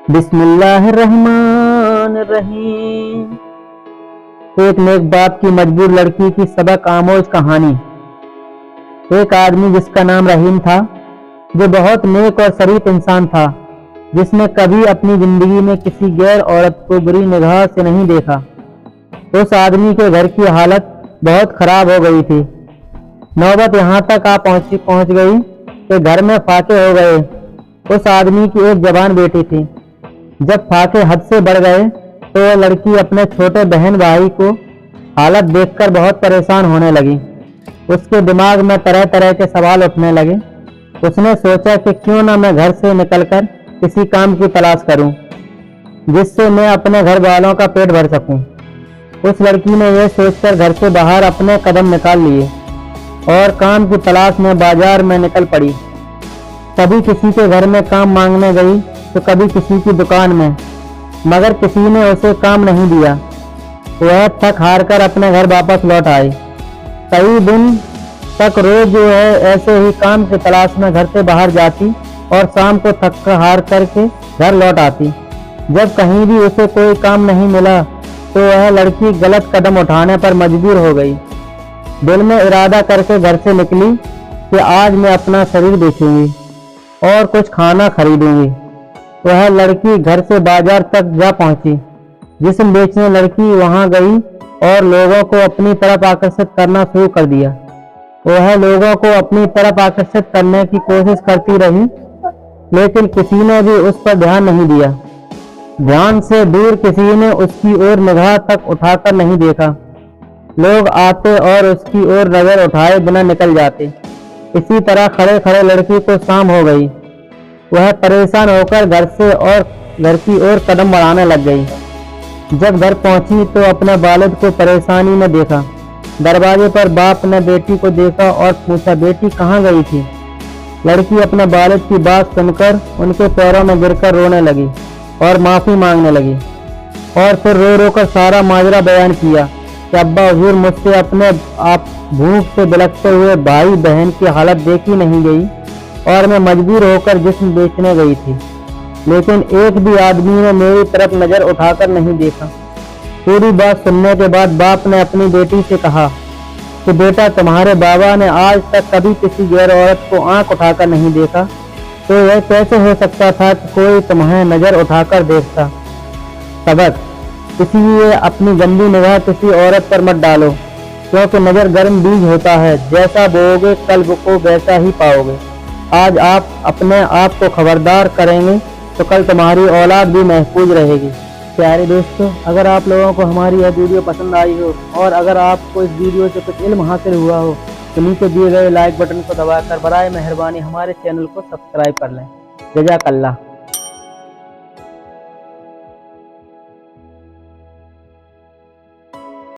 बिस्मिल्लाहिर्रहमानिर्रहीम। एक नेक बाप की मजबूर लड़की की सबक आमोज कहानी। एक आदमी जिसका नाम रहीम था, जो बहुत नेक और शरीफ इंसान था, जिसने कभी अपनी जिंदगी में किसी गैर औरत को बुरी निगाह से नहीं देखा। उस आदमी के घर की हालत बहुत खराब हो गई थी। नौबत यहाँ तक पहुँच गई कि घर में फाके हो गए। उस आदमी की एक जवान बेटी थी। जब फाके हद से बढ़ गए तो वह लड़की अपने छोटे बहन भाई को हालत देखकर बहुत परेशान होने लगी। उसके दिमाग में तरह तरह के सवाल उठने लगे। उसने सोचा कि क्यों ना मैं घर से निकलकर किसी काम की तलाश करूं, जिससे मैं अपने घर वालों का पेट भर सकूं। उस लड़की ने यह सोचकर घर से बाहर अपने कदम निकाल लिए और काम की तलाश में बाजार में निकल पड़ी। कभी किसी के घर में काम मांगने गई तो कभी किसी की दुकान में, मगर किसी ने उसे काम नहीं दिया। वह थक हार कर अपने घर वापस लौट आई। कई दिन तक रोज जो है ऐसे ही काम की तलाश में घर से बाहर जाती और शाम को थक हार करके घर लौट आती। जब कहीं भी उसे कोई काम नहीं मिला तो वह लड़की गलत कदम उठाने पर मजबूर हो गई। दिल में इरादा करके घर से निकली कि आज मैं अपना शरीर बेचूंगी और कुछ खाना खरीदूंगी। वह लड़की घर से बाजार तक जा पहुंची। जिस्म बेचने लड़की वहां गई और लोगों को अपनी तरफ आकर्षित करना शुरू कर दिया। वह लोगों को अपनी तरफ आकर्षित करने की कोशिश करती रही, लेकिन किसी ने भी उस पर ध्यान नहीं दिया। ध्यान से दूर किसी ने उसकी ओर निगाह तक उठाकर नहीं देखा। लोग आते और उसकी ओर नजर उठाए बिना निकल जाते। इसी तरह खड़े खड़े लड़की को शाम हो गई। वह परेशान होकर घर से और घर की ओर कदम बढ़ाने लग गई। जब घर पहुंची तो अपने वालिद को परेशानी में देखा। दरवाजे पर बाप ने बेटी को देखा और पूछा, बेटी कहाँ गई थी? लड़की अपने वालिद की बात सुनकर उनके पैरों में गिरकर रोने लगी और माफी मांगने लगी, और फिर रो रो कर सारा माजरा बयान किया कि अब्बा हुजूर, मुझसे अपने आप भूख से बिलखते हुए भाई बहन की हालत देखी नहीं गई और मैं मजबूर होकर जिस्म बेचने गई थी, लेकिन एक भी आदमी ने मेरी तरफ नजर उठाकर नहीं देखा। पूरी बात सुनने के बाद बाप ने अपनी बेटी से कहा कि बेटा, तुम्हारे बाबा ने आज तक कभी किसी गैर औरत को आंख उठाकर नहीं देखा, तो यह कैसे हो सकता था कि कोई तुम्हें नजर उठाकर देखता। सबक, इसलिए अपनी गंदी निगाह किसी औरत पर मत डालो, क्योंकि नजर गर्म बीज होता है। जैसा बोओगे कल को वैसा ही पाओगे। आज आप अपने आप को खबरदार करेंगे तो कल तुम्हारी औलाद भी महफूज रहेगी। प्यारे दोस्तों, अगर आप लोगों को हमारी यह वीडियो पसंद आई हो और अगर आपको इस वीडियो से कुछ इल्म हासिल हुआ हो तो नीचे दिए गए लाइक बटन को दबाकर बराए मेहरबानी हमारे चैनल को सब्सक्राइब कर लें। जज़ाकल्लाह।